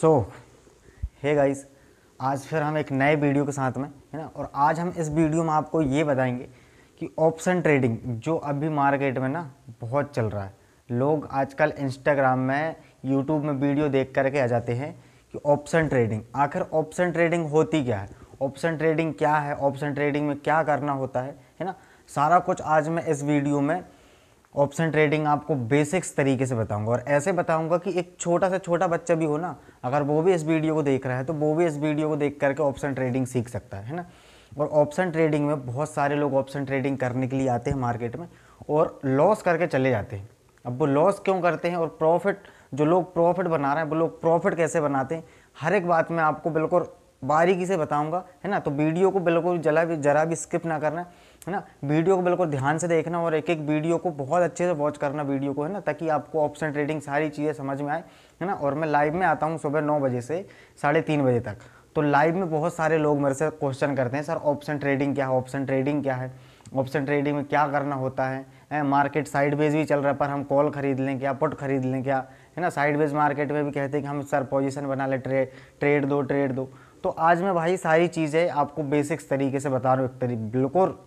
सो hey guys, आज फिर हम एक नए वीडियो के साथ में है ना। और आज हम इस वीडियो में आपको ये बताएंगे कि ऑप्शन ट्रेडिंग जो अभी मार्केट में ना बहुत चल रहा है। लोग आजकल इंस्टाग्राम में, यूट्यूब में वीडियो देख करके आ जाते हैं कि ऑप्शन ट्रेडिंग, आखिर ऑप्शन ट्रेडिंग होती क्या है, ऑप्शन ट्रेडिंग क्या है, ऑप्शन ट्रेडिंग में क्या करना होता है ना। सारा कुछ आज मैं इस वीडियो में ऑप्शन ट्रेडिंग आपको बेसिक्स तरीके से बताऊंगा और ऐसे बताऊंगा कि एक छोटा से छोटा बच्चा भी हो ना, अगर वो भी इस वीडियो को देख रहा है तो वो भी इस वीडियो को देख करके ऑप्शन ट्रेडिंग सीख सकता है ना। और ऑप्शन ट्रेडिंग में बहुत सारे लोग ऑप्शन ट्रेडिंग करने के लिए आते हैं मार्केट में और लॉस करके चले जाते हैं। अब वो लॉस क्यों करते हैं और प्रॉफिट, जो लोग प्रॉफिट बना रहे हैं वो लोग प्रॉफिट कैसे बनाते हैं, हर एक बात मैं आपको बिल्कुल बारीकी से बताऊंगा है ना। तो वीडियो को बिल्कुल जरा भी स्किप ना करना है ना। वीडियो को बिल्कुल ध्यान से देखना और एक एक वीडियो को बहुत अच्छे से वॉच करना वीडियो को, है ना, ताकि आपको ऑप्शन ट्रेडिंग सारी चीज़ें समझ में आए, है ना। और मैं लाइव में आता हूँ सुबह 9 बजे से 3:30 बजे तक। तो लाइव में बहुत सारे लोग मेरे से क्वेश्चन करते हैं, सर ऑप्शन ट्रेडिंग क्या है, ऑप्शन ट्रेडिंग क्या है, ऑप्शन ट्रेडिंग में क्या करना होता है। मार्केट साइडवेज भी चल रहा है पर हम कॉल खरीद लें क्या, पुट खरीद लें क्या, है ना। साइडवेज मार्केट में भी कहते हैं कि हम सर पोजीशन बना लें, ट्रेड दो। तो आज मैं भाई सारी चीज़ें आपको बेसिक्स तरीके से बता रहा हूँ, बिल्कुल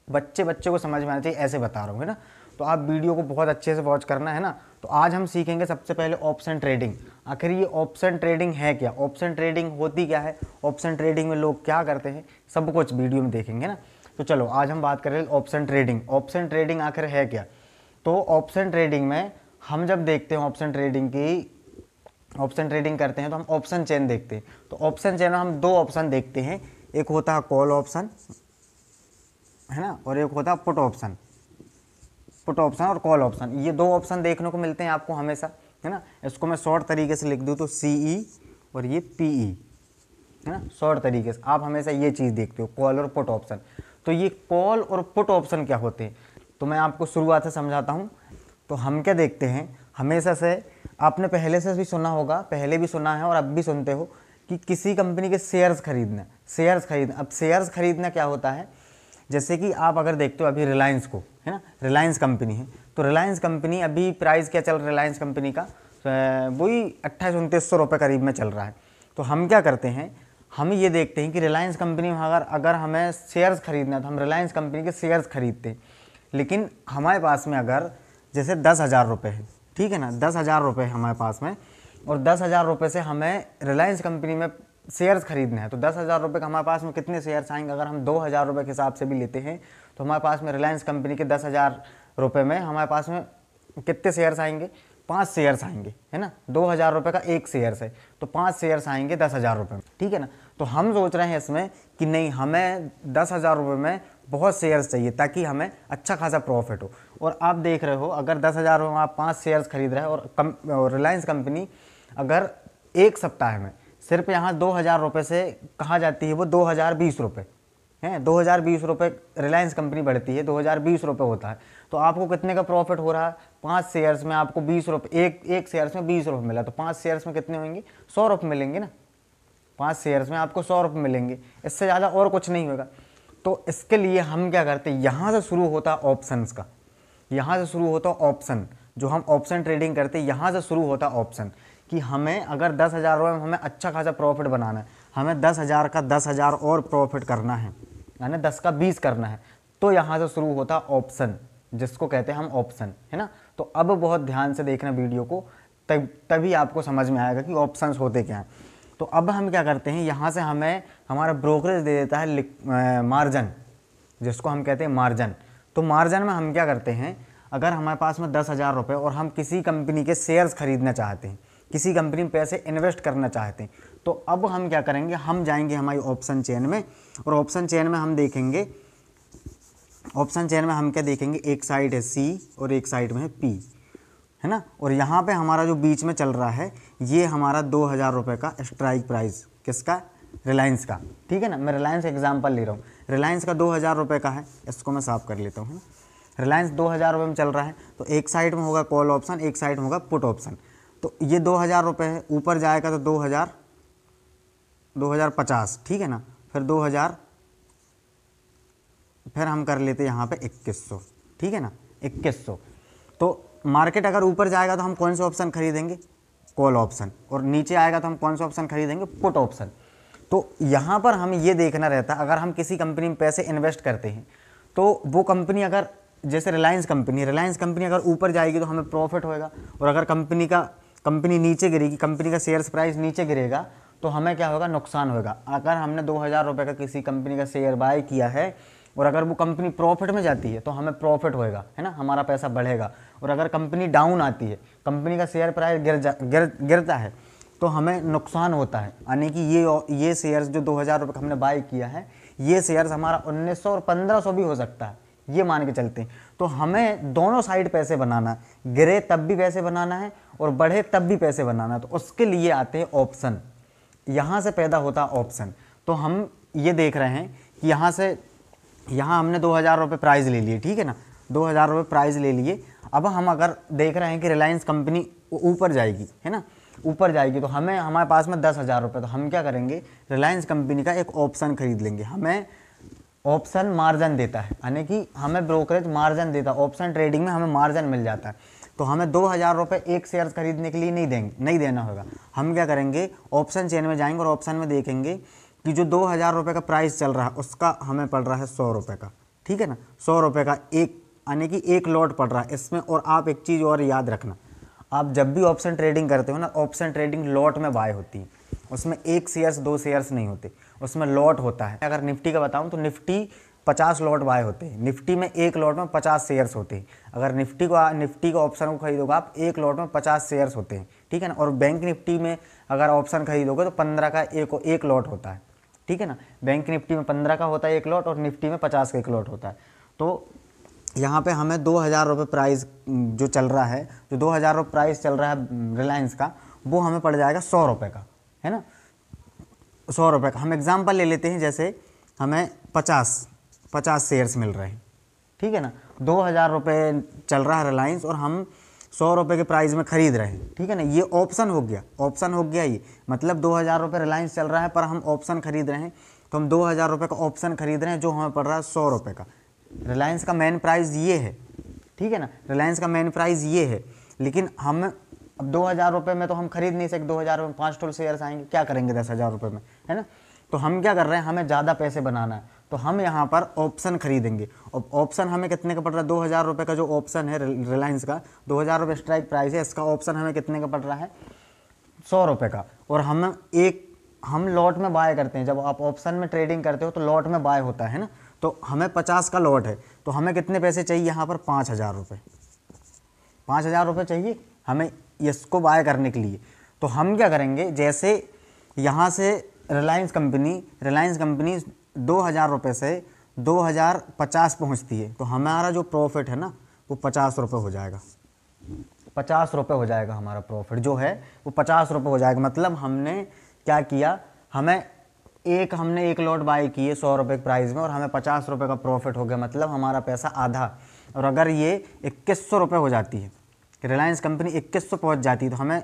बच्चे को समझ में आना चाहिए ऐसे बता रहा हूँ, है ना। तो आप वीडियो को बहुत अच्छे से वॉच करना है ना। तो आज हम सीखेंगे सबसे पहले ऑप्शन ट्रेडिंग। आखिर ये ऑप्शन ट्रेडिंग है क्या, ऑप्शन ट्रेडिंग होती क्या है, ऑप्शन ट्रेडिंग में लोग क्या करते हैं, सब कुछ वीडियो में देखेंगे ना। तो चलो आज हम बात करें ऑप्शन ट्रेडिंग। ऑप्शन ट्रेडिंग आखिर है क्या। तो ऑप्शन ट्रेडिंग में हम जब देखते हैं ऑप्शन ट्रेडिंग करते हैं तो हम ऑप्शन चेन देखते हैं। तो ऑप्शन चेन में हम दो ऑप्शन देखते हैं, एक होता है कॉल ऑप्शन, है ना, और एक होता है पुट ऑप्शन और कॉल ऑप्शन। ये दो ऑप्शन देखने को मिलते हैं आपको हमेशा, है ना। इसको मैं शॉर्ट तरीके से लिख दूँ तो CE और ये PE, है ना। शॉर्ट तरीके से आप हमेशा ये चीज़ देखते हो, कॉल और पुट ऑप्शन। तो ये कॉल और पुट ऑप्शन क्या होते हैं, तो मैं आपको शुरुआत से समझाता हूँ। तो हम क्या देखते हैं हमेशा से, आपने पहले से भी सुना होगा, पहले भी सुना है और अब भी सुनते हो कि किसी कंपनी के शेयर्स खरीदना। अब शेयर्स खरीदना क्या होता है, जैसे कि आप अगर देखते हो अभी रिलायंस को, है ना, रिलायंस कंपनी है। तो रिलायंस कंपनी अभी प्राइस क्या चल रहा है रिलायंस कंपनी का, वही 2800-2900 रुपये करीब में चल रहा है। तो हम क्या करते हैं, हम ये देखते हैं कि रिलायंस कंपनी में अगर हमें शेयर्स खरीदना है तो हम रिलायंस कंपनी के शेयर्स खरीदते हैं। लेकिन हमारे पास में अगर जैसे 10,000 रुपये है, ठीक है ना, 10,000 रुपये हमारे पास में, और 10,000 रुपये से हमें रिलायंस कंपनी में शेयर्स खरीदने हैं। तो 10,000 रुपये का हमारे पास में कितने शेयर्स आएंगे, अगर हम 2,000 रुपये के हिसाब से भी लेते हैं तो हमारे पास में रिलायंस कंपनी के 10,000 रुपये में हमारे पास में कितने शेयर्स आएंगे, 5 शेयर्स आएंगे, है ना। 2,000 रुपये का एक शेयर्स है तो 5 शेयर्स आएंगे 10,000 रुपये में, ठीक है ना। तो हम सोच रहे हैं इसमें कि नहीं, हमें 10,000 रुपये में बहुत शेयर्स चाहिए ताकि हमें अच्छा खासा प्रॉफिट हो। और आप देख रहे हो अगर 10,000 रुपये में आप 5 शेयर्स खरीद रहे हैं और रिलायंस कंपनी अगर एक सप्ताह में सिर्फ यहाँ 2,000 रुपये से कहाँ जाती है, वो 2,020 रुपये हैं। 2,020 रुपये रिलायंस कंपनी बढ़ती है, 2,020 रुपये होता है। तो आपको कितने का प्रॉफिट हो रहा है, 5 शेयर्स में आपको 20 रुपये, एक शेयर्स में 20 रुपये मिला, तो 5 शेयर्स में कितने होंगे, 100 रुपये मिलेंगे ना। 5 शेयर्स में आपको 100 रुपये मिलेंगे, इससे ज़्यादा और कुछ नहीं होगा। तो इसके लिए हम क्या करते हैं, यहाँ से शुरू होता है ऑप्शंस का, यहाँ से शुरू होता है ऑप्शन। जो हम ऑप्शन ट्रेडिंग करते हैं यहाँ से शुरू होता है ऑप्शन, कि हमें अगर 10,000 रुपये में हमें अच्छा खासा प्रॉफिट बनाना है, हमें 10,000 का 10,000 और प्रॉफिट करना है, यानी 10 का 20 करना है, तो यहाँ से शुरू होता है ऑप्शन, जिसको कहते हैं हम ऑप्शन, है ना। तो अब बहुत ध्यान से देखना वीडियो को, तभी आपको समझ में आएगा कि ऑप्शंस होते क्या हैं। तो अब हम क्या करते हैं, यहाँ से हमें हमारा ब्रोकरेज दे देता है मार्जिन, जिसको हम कहते हैं मार्जिन। तो मार्जिन में हम क्या करते हैं, अगर हमारे पास में 10,000 रुपये और हम किसी कंपनी के शेयर्स खरीदना चाहते हैं, किसी कंपनी में पैसे इन्वेस्ट करना चाहते हैं, तो अब हम क्या करेंगे, हम जाएंगे हमारी ऑप्शन चेन में और ऑप्शन चेन में हम देखेंगे, ऑप्शन चेन में हम क्या देखेंगे, एक साइड है C और एक साइड में है P, है ना। और यहाँ पे हमारा जो बीच में चल रहा है ये हमारा 2,000 रुपये का स्ट्राइक प्राइस, किसका, रिलायंस का, ठीक है ना। मैं रिलायंस एग्जाम्पल ले रहा हूँ, रिलायंस का 2,000 रुपये का है, इसको मैं साफ कर लेता हूँ। रिलायंस 2,000 रुपये में चल रहा है, तो एक साइड में होगा कॉल ऑप्शन, एक साइड में होगा पुट ऑप्शन। तो ये 2,000 रुपये है, ऊपर जाएगा तो 2,050, ठीक है ना, फिर 2,000, फिर हम कर लेते हैं यहाँ पे 2,100, ठीक है ना, 2,100। तो मार्केट अगर ऊपर जाएगा तो हम कौन से ऑप्शन खरीदेंगे, कॉल ऑप्शन, और नीचे आएगा तो हम कौन सा ऑप्शन खरीदेंगे, पुट ऑप्शन। तो यहाँ पर हमें ये देखना रहता है, अगर हम किसी कंपनी में पैसे इन्वेस्ट करते हैं तो वो कंपनी अगर, जैसे रिलायंस कंपनी अगर ऊपर जाएगी तो हमें प्रॉफिट होएगा, और अगर कंपनी नीचे गिरेगी, कंपनी का शेयर्स प्राइस नीचे गिरेगा तो हमें क्या होगा, नुकसान होगा। अगर हमने 2000 रुपये का किसी कंपनी का शेयर बाय किया है और अगर वो कंपनी प्रॉफिट में जाती है तो हमें प्रॉफिट होएगा, है ना, हमारा पैसा बढ़ेगा। और अगर कंपनी डाउन आती है, कंपनी का शेयर प्राइस गिरता है तो हमें नुकसान होता है। यानी कि ये शेयर्स जो 2000 रुपये का हमने बाय किया है, ये शेयर्स हमारा 1900 और 1500 भी हो सकता है, ये मान के चलते हैं। तो हमें दोनों साइड पैसे बनाना है, गिरे तब भी पैसे बनाना है और बढ़े तब भी पैसे बनाना है। तो उसके लिए आते हैं ऑप्शन, यहाँ से पैदा होता है ऑप्शन। तो हम ये देख रहे हैं कि यहाँ हमने 2000 रुपये प्राइस ले लिए, ठीक है ना, 2000 रुपये प्राइस ले लिए। अब हम अगर देख रहे हैं कि रिलायंस कंपनी ऊपर जाएगी, है ना, ऊपर जाएगी, तो हमारे पास में 10,000 रुपये, तो हम क्या करेंगे, रिलायंस कंपनी का एक ऑप्शन खरीद लेंगे। हमें ऑप्शन मार्जिन देता है, यानी कि हमें ब्रोकरेज मार्जिन देता है, ऑप्शन ट्रेडिंग में हमें मार्जिन मिल जाता है। तो हमें 2000 रुपये एक शेयर खरीदने के लिए नहीं देना होगा। हम क्या करेंगे, ऑप्शन चेन में जाएंगे और ऑप्शन में देखेंगे कि जो 2000 रुपये का प्राइस चल रहा है उसका हमें पड़ रहा है 100 रुपये का, ठीक है ना, 100 रुपये का एक, यानी कि एक लॉट पड़ रहा है इसमें। और आप एक चीज़ और याद रखना, आप जब भी ऑप्शन ट्रेडिंग करते हो ना, ऑप्शन ट्रेडिंग लॉट में बाय होती है, उसमें एक शेयर्स 2 शेयर्स नहीं होते, उसमें लॉट होता है। अगर निफ्टी का बताऊं तो निफ्टी 50 लॉट बाय होते हैं, निफ्टी में एक लॉट में 50 शेयर्स होते हैं। अगर निफ्टी का ऑप्शन को खरीदोगे आप, एक लॉट में 50 शेयर्स होते हैं, ठीक है ना। और बैंक निफ्टी में अगर ऑप्शन खरीदोगे तो 15 का एक लॉट होता है, ठीक है ना। बैंक निफ्टी में 15 का होता है एक लॉट और निफ्टी में 50 का एक लॉट होता है। तो यहाँ पे हमें 2000 रुपये प्राइस जो चल रहा है, जो 2000 रुपये प्राइस चल रहा है रिलायंस का, वो हमें पड़ जाएगा 100 रुपये का, है ना, 100 रुपये का। हम एग्जांपल ले लेते हैं, जैसे हमें 50 शेयर्स मिल रहे हैं, ठीक है ना, 2000 रुपये चल रहा है रिलायंस और हम 100 रुपये के प्राइस में खरीद रहे हैं, ठीक है ना। ये ऑप्शन हो गया ये, मतलब 2000 रुपये रिलायंस चल रहा है पर हम ऑप्शन खरीद रहे हैं, तो हम 2000 रुपये का ऑप्शन खरीद रहे हैं जो हमें पड़ रहा है 100 रुपये का। रिलायंस का मेन प्राइस ये है, ठीक है ना, रिलायंस का मेन प्राइस ये है। लेकिन हम अब 2000 रुपये में तो हम खरीद नहीं सकते, 2000 में 5 टोल शेयर्स आएंगे, क्या करेंगे 10,000 रुपये में, है ना। तो हम क्या कर रहे हैं, हमें ज़्यादा पैसे बनाना है, तो हम यहाँ पर ऑप्शन खरीदेंगे। और ऑप्शन हमें कितने का पड़ रहा है, 2000 रुपये का जो ऑप्शन है रिलायंस का, 2000 रुपये स्ट्राइक प्राइस है, इसका ऑप्शन हमें कितने का पड़ रहा है, 100 रुपये का। और हम लॉट में बाय करते हैं, जब आप ऑप्शन में ट्रेडिंग करते हो तो लॉट में बाय होता है ना। तो हमें 50 का लॉट है, तो हमें कितने पैसे चाहिए यहाँ पर, 5000 रुपये, 5000 रुपये चाहिए हमें इसको बाय करने के लिए। तो हम क्या करेंगे, जैसे यहाँ से रिलायंस कंपनी 2000 रुपये से 2050 पहुँचती है, तो हमारा जो प्रॉफिट है ना वो 50 रुपये हो जाएगा, 50 रुपये हो जाएगा हमारा प्रॉफिट जो है वो 50 रुपये हो जाएगा। मतलब हमने क्या किया, हमने एक लॉट बाय किए 100 रुपये के प्राइस में और हमें 50 रुपये का प्रॉफिट हो गया, मतलब हमारा पैसा आधा। और अगर ये 2100 रुपये हो जाती है, रिलायंस कंपनी 2100 पहुँच जाती है, तो हमें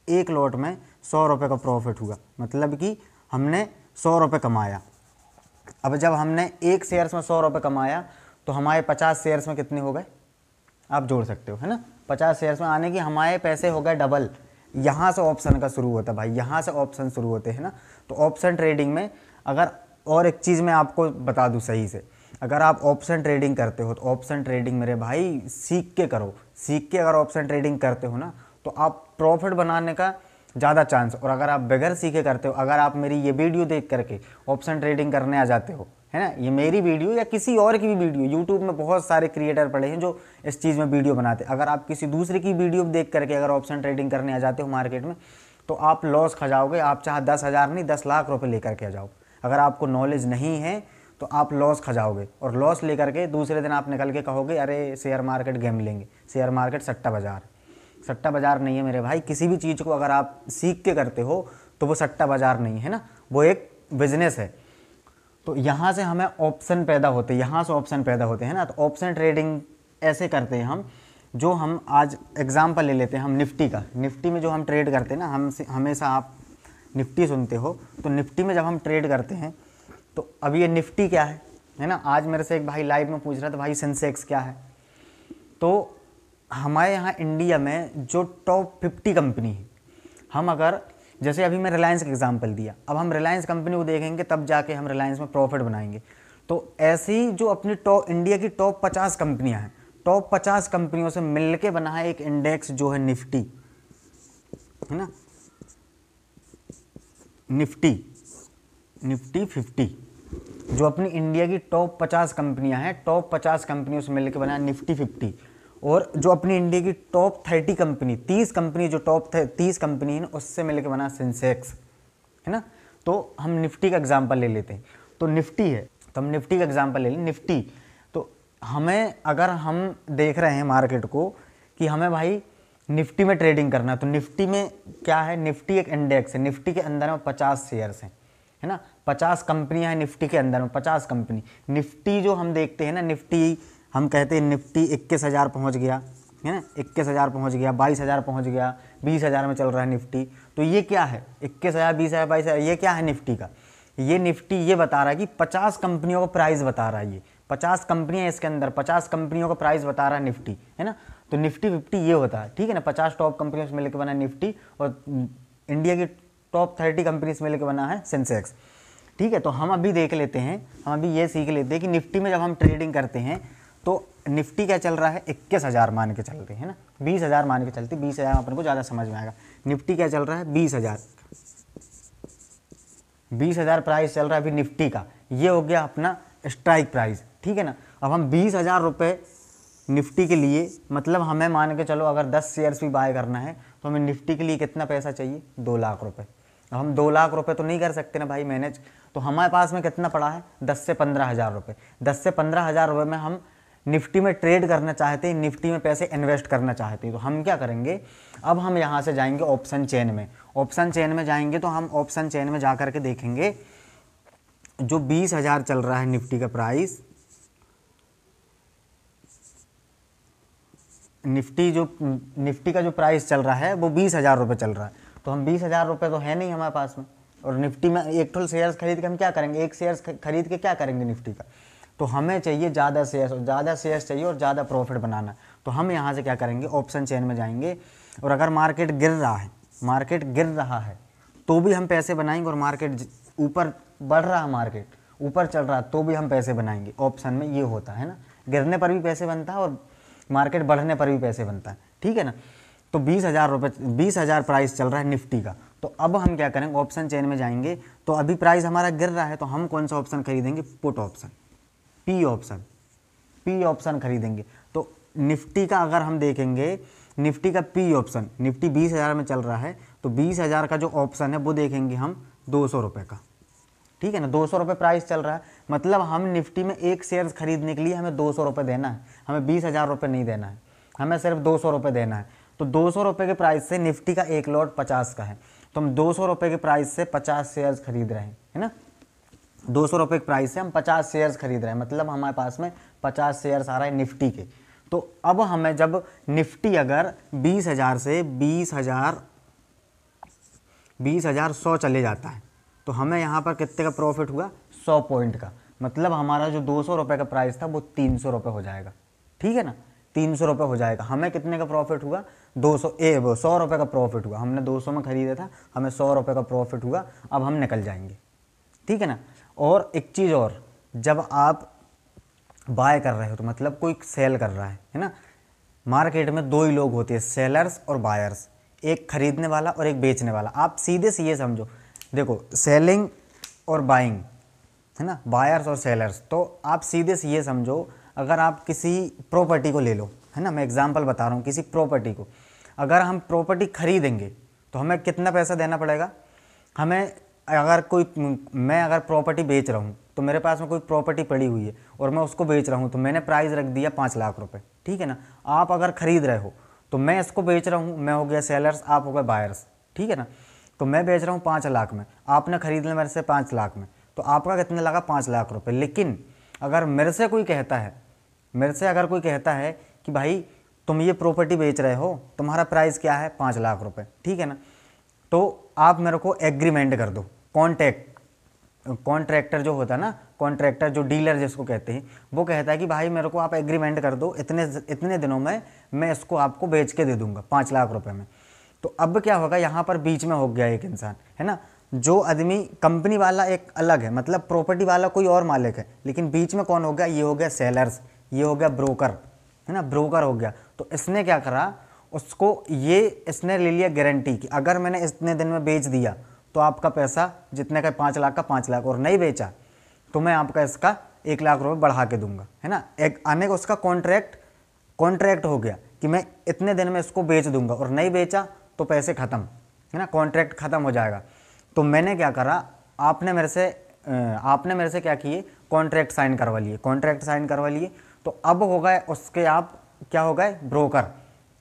एक लॉट में 100 रुपये का प्रॉफिट हुआ, मतलब कि हमने 100 रुपये कमाया। अब जब हमने एक शेयर्स में 100 रुपये कमाया तो हमारे 50 शेयर्स में कितने हो गए, आप जोड़ सकते हो, है ना। 50 शेयर्स में आने की हमारे पैसे हो गए डबल। यहाँ से ऑप्शन का शुरू होता है भाई, यहाँ से ऑप्शन शुरू होते हैं ना। तो ऑप्शन ट्रेडिंग में अगर, और एक चीज़ मैं आपको बता दूँ सही से, अगर आप ऑप्शन ट्रेडिंग करते हो तो ऑप्शन ट्रेडिंग मेरे भाई सीख के करो, सीख के अगर ऑप्शन ट्रेडिंग करते हो ना तो आप प्रॉफिट बनाने का ज़्यादा चांस। और अगर आप बगैर सीखे करते हो, अगर आप मेरी ये वीडियो देख करके ऑप्शन ट्रेडिंग करने आ जाते हो, है ना, ये मेरी वीडियो या किसी और की भी वीडियो, यूट्यूब में बहुत सारे क्रिएटर पड़े हैं जो इस चीज़ में वीडियो बनाते हैं, अगर आप किसी दूसरे की वीडियो देख करके अगर ऑप्शन ट्रेडिंग करने आ जाते हो मार्केट में तो आप लॉस खा जाओगे। आप चाहे 10,000 नहीं 10 लाख रुपये लेकर के आ जाओ, अगर आपको नॉलेज नहीं है तो आप लॉस खा जाओगे। और लॉस लेकर के दूसरे दिन आप निकल के कहोगे अरे शेयर मार्केट गेम लेंगे, शेयर मार्केट सट्टा बाज़ार नहीं है मेरे भाई। किसी भी चीज़ को अगर आप सीख के करते हो तो वो सट्टा बाज़ार नहीं है ना, वो एक बिजनेस है। तो यहाँ से हमें ऑप्शन पैदा होते हैं, यहाँ से ऑप्शन पैदा होते हैं ना। तो ऑप्शन ट्रेडिंग ऐसे करते हैं हम, जो हम आज एग्जांपल ले लेते हैं हम निफ्टी का। निफ्टी में जो हम ट्रेड करते हैं ना, हम हमेशा आप निफ्टी सुनते हो, तो निफ्टी में जब हम ट्रेड करते हैं तो अब ये निफ्टी क्या है ना। आज मेरे से एक भाई लाइव में पूछ रहा था भाई सेंसेक्स क्या है। तो हमारे यहाँ इंडिया में जो टॉप 50 कंपनी है, हम अगर जैसे अभी मैं रिलायंस का एग्जांपल दिया, अब हम रिलायंस कंपनी को देखेंगे तब जाके हम रिलायंस में प्रॉफिट बनाएंगे। तो ऐसे ही जो अपनी इंडिया की टॉप 50 कंपनियां हैं, टॉप 50 कंपनियों से मिलके बना है एक इंडेक्स जो है निफ्टी, है ना, निफ्टी 50, जो अपनी इंडिया की टॉप 50 कंपनियां हैं, टॉप 50 कंपनियों से मिलकर बना निफ्टी 50। और जो अपनी इंडिया की टॉप 30 कंपनी, 30 कंपनी, जो टॉप 30 कंपनी है उससे मिलकर बना सेंसेक्स, है ना। तो हम निफ्टी का एग्जांपल ले लेते हैं। तो निफ्टी है, तो हम निफ्टी का एग्जांपल ले लें। निफ्टी, तो हमें अगर हम देख रहे हैं मार्केट को कि हमें भाई निफ्टी में ट्रेडिंग करना है, तो निफ्टी में क्या है, निफ्टी एक इंडेक्स है, निफ्टी के अंदर में 50 शेयर्स हैं, है ना, 50 कंपनियां हैं निफ्टी के अंदर में, 50 कंपनी। निफ्टी जो हम देखते हैं ना, निफ्टी हम कहते हैं निफ्टी 21,000 पहुंच गया, है ना, 21,000 पहुंच गया, 22,000 पहुंच गया, 20,000 में चल रहा है निफ्टी। तो ये क्या है, 21,000, 20,000, 22,000, ये क्या है निफ्टी का, ये निफ्टी ये बता रहा है कि 50 कंपनियों का प्राइस बता रहा है, ये 50 कंपनियां इसके अंदर, 50 कंपनियों का प्राइस बता रहा है निफ्टी, है ना। तो निफ्टी 50 ये होता है, ठीक है ना, 50 टॉप कंपनियों से मिलकर बना निफ्टी, और इंडिया की टॉप 30 कंपनी से मिलकर बना है सेंसेक्स, ठीक है। तो हम अभी देख लेते हैं, हम अभी ये सीख लेते हैं कि निफ्टी में जब हम ट्रेडिंग करते हैं तो निफ्टी क्या चल रहा है, 21,000 मान के चलते हैं ना, 20,000 मान के चलते, 20,000 अपन को ज़्यादा समझ में आएगा। निफ्टी क्या चल रहा है, 20,000, 20,000 प्राइस चल रहा है अभी निफ्टी का, ये हो गया अपना स्ट्राइक प्राइस, ठीक है ना। अब हम 20,000 रुपये निफ्टी के लिए, मतलब हमें मान के चलो अगर 10 शेयर्स भी बाय करना है तो हमें निफ्टी के लिए कितना पैसा चाहिए, 2 लाख रुपये। अब हम 2 लाख रुपये तो नहीं कर सकते ना भाई मैनेज, तो हमारे पास में कितना पड़ा है, 10 से 15,000 रुपये। 10 से 15,000 रुपये में हम निफ्टी में ट्रेड करना चाहते हैं, निफ्टी में पैसे इन्वेस्ट करना चाहते हैं, तो हम क्या करेंगे, अब हम यहाँ से जाएंगे ऑप्शन चेन में। ऑप्शन चेन में जाएंगे तो हम ऑप्शन चेन में जा करके देखेंगे जो 20,000 चल रहा है निफ्टी का प्राइस, निफ्टी का जो प्राइस चल रहा है वो 20,000 रुपये चल रहा है। तो हम 20,000 रुपये तो है नहीं हमारे पास में, और निफ्टी में एक ठोल शेयर्स खरीद के हम क्या करेंगे, एक शेयर्स खरीद के क्या करेंगे निफ्टी का, तो हमें चाहिए ज़्यादा शेयर्स, और ज़्यादा शेयर्स चाहिए और ज़्यादा प्रॉफिट बनाना। तो हम यहाँ से क्या करेंगे, ऑप्शन चेन में जाएंगे, और अगर मार्केट गिर रहा है, मार्केट गिर रहा है तो भी हम पैसे बनाएंगे, और मार्केट ऊपर बढ़ रहा है, मार्केट ऊपर चल रहा है तो भी हम पैसे बनाएंगे। ऑप्शन में ये होता है ना, गिरने पर भी पैसे बनता है और मार्केट बढ़ने पर भी पैसे बनता है, ठीक है ना। तो 20,000 रुपये, 20,000 प्राइस चल रहा है निफ्टी का। तो अब हम क्या करेंगे, ऑप्शन चेन में जाएंगे, तो अभी प्राइस हमारा गिर रहा है तो हम कौन सा ऑप्शन खरीदेंगे, put option, P option, P option खरीदेंगे। तो निफ्टी का अगर हम देखेंगे, निफ्टी का पी ऑप्शन, निफ्टी 20,000 में चल रहा है तो 20,000 का जो ऑप्शन है वो देखेंगे हम 200 रुपये का, ठीक है ना, 200 रुपये प्राइस चल रहा है, मतलब हम निफ्टी में एक शेयर खरीदने के लिए हमें 200 रुपये देना है, हमें 20,000 रुपये नहीं देना है, हमें सिर्फ 200 रुपये देना है। तो 200 रुपये के प्राइस से निफ्टी का एक लॉट 50 का है, तो हम 200 रुपये के प्राइस से 50 शेयर्स खरीद रहे हैं, है ना, 200 रुपये के प्राइस से हम 50 शेयर्स खरीद रहे हैं, मतलब हमारे पास में 50 शेयर्स आ रहा है निफ्टी के। तो अब हमें जब निफ्टी अगर 20,000 से 20,100 चले जाता है तो हमें यहाँ पर कितने का प्रॉफिट हुआ, 100 पॉइंट का, मतलब हमारा जो 200 रुपये का प्राइस था वो 300 रुपये हो जाएगा, ठीक है ना, 300 रुपये हो जाएगा। हमें कितने का प्रॉफिट हुआ, 100 रुपये का प्रॉफिट हुआ, हमने 200 में खरीदा था, हमें 100 रुपये का प्रॉफिट हुआ। अब हम निकल जाएंगे, ठीक है ना। और एक चीज़ और, जब आप बाय कर रहे हो तो मतलब कोई सेल कर रहा है ना, मार्केट में दो ही लोग होते हैं, सेलर्स और बायर्स, एक खरीदने वाला और एक बेचने वाला। आप सीधे से ये समझो, देखो सेलिंग और बाइंग, है ना, बायर्स और सेलर्स। तो आप सीधे से ये समझो, अगर आप किसी प्रॉपर्टी को ले लो, है ना, मैं एग्जांपल बता रहा हूँ, किसी प्रॉपर्टी को अगर हम प्रॉपर्टी खरीदेंगे तो हमें कितना पैसा देना पड़ेगा, हमें अगर मैं अगर प्रॉपर्टी बेच रहा हूँ तो मेरे पास में कोई प्रॉपर्टी पड़ी हुई है और मैं उसको बेच रहा हूँ, तो मैंने प्राइस रख दिया 5 लाख रुपए, ठीक है ना। आप अगर खरीद रहे हो तो मैं इसको बेच रहा हूँ, मैं हो गया सेलर्स, आप हो गए बायर्स, ठीक है ना। तो मैं बेच रहा हूँ 5 लाख में, आपने खरीद लिया मेरे से 5 लाख में, तो आपका कितना लगा, 5 लाख रुपये। लेकिन अगर मेरे से कोई कहता है, मेरे से अगर कोई कहता है कि भाई तुम ये प्रॉपर्टी बेच रहे हो, तुम्हारा प्राइस क्या है, 5 लाख रुपये, ठीक है ना, तो आप मेरे को एग्रीमेंट कर दो, कॉन्ट्रैक्टर जो होता है ना, कॉन्ट्रैक्टर जो डीलर जिसको कहते हैं, वो कहता है कि भाई मेरे को आप एग्रीमेंट कर दो, इतने दिनों में मैं इसको आपको बेच के दे दूंगा 5 लाख रुपए में। तो अब क्या होगा, यहाँ पर बीच में हो गया एक इंसान, है ना। जो आदमी कंपनी वाला एक अलग है, मतलब प्रॉपर्टी वाला कोई और मालिक है, लेकिन बीच में कौन हो गया, ये हो गया सेलर्स, ये हो गया ब्रोकर, है ना, ब्रोकर हो गया। तो इसने क्या करा, उसको ये इसने ले लिया गारंटी कि अगर मैंने इतने दिन में बेच दिया तो आपका पैसा जितने का 5 लाख का 5 लाख, और नहीं बेचा तो मैं आपका इसका 1 लाख रुपये बढ़ा के दूंगा, है ना। एक आने का उसका कॉन्ट्रैक्ट हो गया कि मैं इतने दिन में इसको बेच दूंगा, और नहीं बेचा तो पैसे ख़त्म, है ना, कॉन्ट्रैक्ट ख़त्म हो जाएगा। तो मैंने क्या करा, आपने मेरे से क्या किए, कॉन्ट्रैक्ट साइन करवा लिए, कॉन्ट्रैक्ट साइन करवा लिए। तो अब हो गए उसके आप क्या हो गए, ब्रोकर,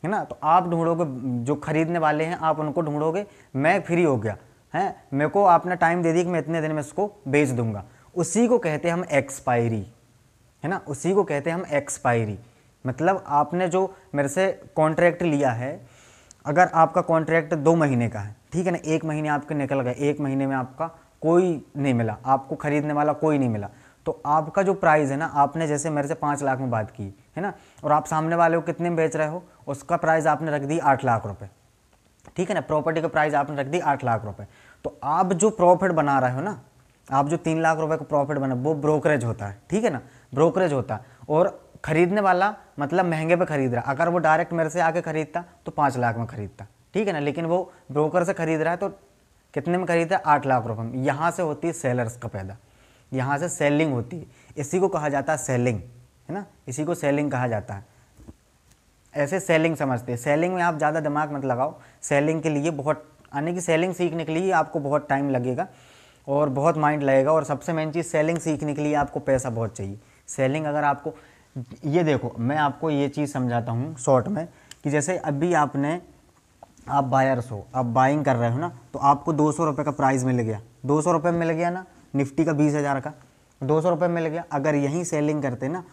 है ना। तो आप ढूंढोगे, जो खरीदने वाले हैं आप उनको ढूंढोगे, मैं फ्री हो गया है, मेरे को आपने टाइम दे दी कि मैं इतने दिन में इसको बेच दूंगा। उसी को कहते हैं हम एक्सपायरी, है ना, उसी को कहते हैं हम एक्सपायरी। मतलब आपने जो मेरे से कॉन्ट्रैक्ट लिया है, अगर आपका कॉन्ट्रैक्ट 2 महीने का है, ठीक है ना, 1 महीने आपके निकल गए, 1 महीने में आपका कोई नहीं मिला, आपको खरीदने वाला कोई नहीं मिला, तो आपका जो प्राइस है ना, आपने जैसे मेरे से 5 लाख में बात की, है ना, और आप सामने वाले को कितने में बेच रहे हो, उसका प्राइस आपने रख दी 8 लाख रुपए, ठीक है ना, प्रॉपर्टी का प्राइस आपने रख दी 8 लाख रुपए। तो आप जो प्रॉफिट बना रहे हो ना, आप जो 3 लाख रुपए का प्रॉफिट बना, वो ब्रोकरेज होता है, ठीक है ना, ब्रोकरेज होता है। और खरीदने वाला मतलब महंगे पे खरीद रहा है, अगर वो डायरेक्ट मेरे से आके खरीदता तो 5 लाख में खरीदता, ठीक है ना, लेकिन वो ब्रोकर से खरीद रहा है तो कितने में खरीदता है, 8 लाख रुपए में। यहाँ से होती है सेलर्स का पैदा, यहाँ से सेलिंग होती है, इसी को कहा जाता है सेलिंग, है ना, इसी को सेलिंग कहा जाता है। ऐसे सेलिंग समझते हैं। सेलिंग में आप ज़्यादा दिमाग मत लगाओ, सेलिंग के लिए बहुत यानी कि सेलिंग सीखने के लिए आपको बहुत टाइम लगेगा और बहुत माइंड लगेगा, और सबसे मेन चीज़ सेलिंग सीखने के लिए आपको पैसा बहुत चाहिए। सेलिंग अगर आपको, ये देखो मैं आपको ये चीज़ समझाता हूँ शॉर्ट में, कि जैसे अभी आप बायर्स हो, आप बाइंग कर रहे हो ना, तो आपको 200 रुपये का प्राइस मिल गया, 200 रुपये में मिल गया ना, निफ्टी का 20,000 का 200 रुपये मिल गया। अगर यहीं सेलिंग करते ना,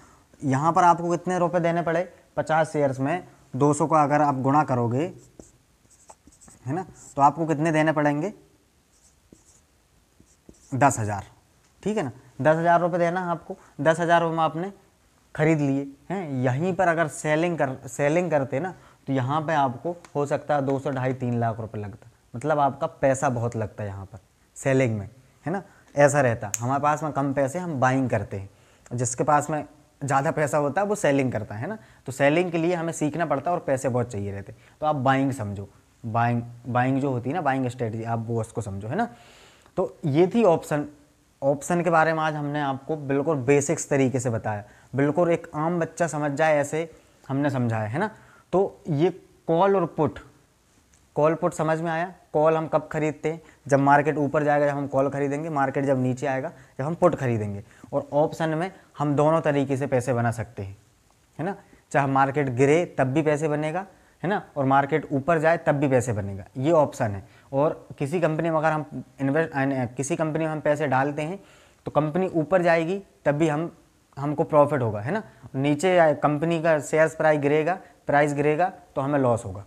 यहाँ पर आपको कितने रुपए देने पड़े, 50 शेयर्स में 200 का अगर आप गुणा करोगे, है ना, तो आपको कितने देने पड़ेंगे, 10,000, ठीक है ना, 10,000 रुपये देना आपको। 10,000 रुपये में आपने खरीद लिए हैं। यहीं पर अगर सेलिंग करते ना, तो यहाँ पे आपको हो सकता है 200, 2.5, 3 लाख रुपए लगता, मतलब आपका पैसा बहुत लगता है यहाँ पर सेलिंग में, है ना। ऐसा रहता, हमारे पास में कम पैसे, हम बाइंग करते हैं, जिसके पास में ज़्यादा पैसा होता है वो सेलिंग करता है ना। तो सेलिंग के लिए हमें सीखना पड़ता है और पैसे बहुत चाहिए रहते। तो आप बाइंग समझो, बाइंग जो होती है ना, बाइंग स्ट्रेटजी, आप वो उसको समझो, है ना। तो ये थी ऑप्शन के बारे में आज हमने आपको बिल्कुल बेसिक्स तरीके से बताया, बिल्कुल एक आम बच्चा समझ जाए ऐसे हमने समझाया, है ना। तो ये कॉल और कॉल पुट समझ में आया। कॉल हम कब खरीदते हैं, जब मार्केट ऊपर जाएगा जब हम कॉल खरीदेंगे, मार्केट जब नीचे आएगा जब हम पुट खरीदेंगे। और ऑप्शन में हम दोनों तरीके से पैसे बना सकते हैं, है ना, चाहे मार्केट गिरे तब भी पैसे बनेगा, है ना, और मार्केट ऊपर जाए तब भी पैसे बनेगा, ये ऑप्शन है। और किसी कंपनी में अगर हम किसी कंपनी में हम पैसे डालते हैं तो कंपनी ऊपर जाएगी तब भी हमको प्रॉफिट होगा, है ना, नीचे कंपनी का शेयर्स प्राइस गिरेगा तो हमें लॉस होगा,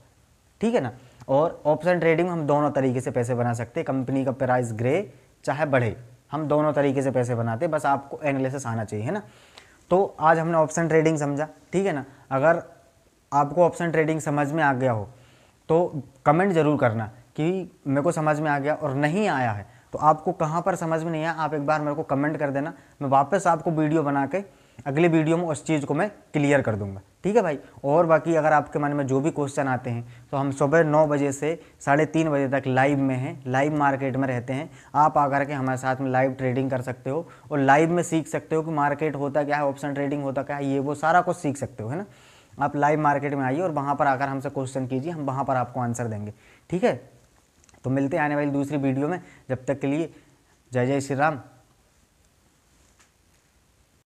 ठीक है ना। और ऑप्शन ट्रेडिंग में हम दोनों तरीके से पैसे बना सकते हैं, कंपनी का प्राइस गिरे चाहे बढ़े, हम दोनों तरीके से पैसे बनाते हैं, बस आपको एनालिसिस आना चाहिए, है ना। तो आज हमने ऑप्शन ट्रेडिंग समझा, ठीक है ना। अगर आपको ऑप्शन ट्रेडिंग समझ में आ गया हो तो कमेंट ज़रूर करना कि मेरे को समझ में आ गया, और नहीं आया है तो आपको कहाँ पर समझ में नहीं आया आप एक बार मेरे को कमेंट कर देना, मैं वापस आपको वीडियो बना के अगली वीडियो में उस चीज़ को मैं क्लियर कर दूंगा, ठीक है भाई। और बाकी अगर आपके मन में जो भी क्वेश्चन आते हैं तो हम सुबह 9 बजे से 3:30 बजे तक लाइव में हैं, लाइव मार्केट में रहते हैं। आप आकर के हमारे साथ में लाइव ट्रेडिंग कर सकते हो और लाइव में सीख सकते हो कि मार्केट होता क्या है, ऑप्शन ट्रेडिंग होता क्या है, ये वो सारा कुछ सीख सकते हो, है ना। आप लाइव मार्केट में आइए और वहाँ पर आकर हमसे क्वेश्चन कीजिए, हम वहाँ पर आपको आंसर देंगे, ठीक है। तो मिलते हैं आने वाली दूसरी वीडियो में, जब तक के लिए जय जय श्री राम।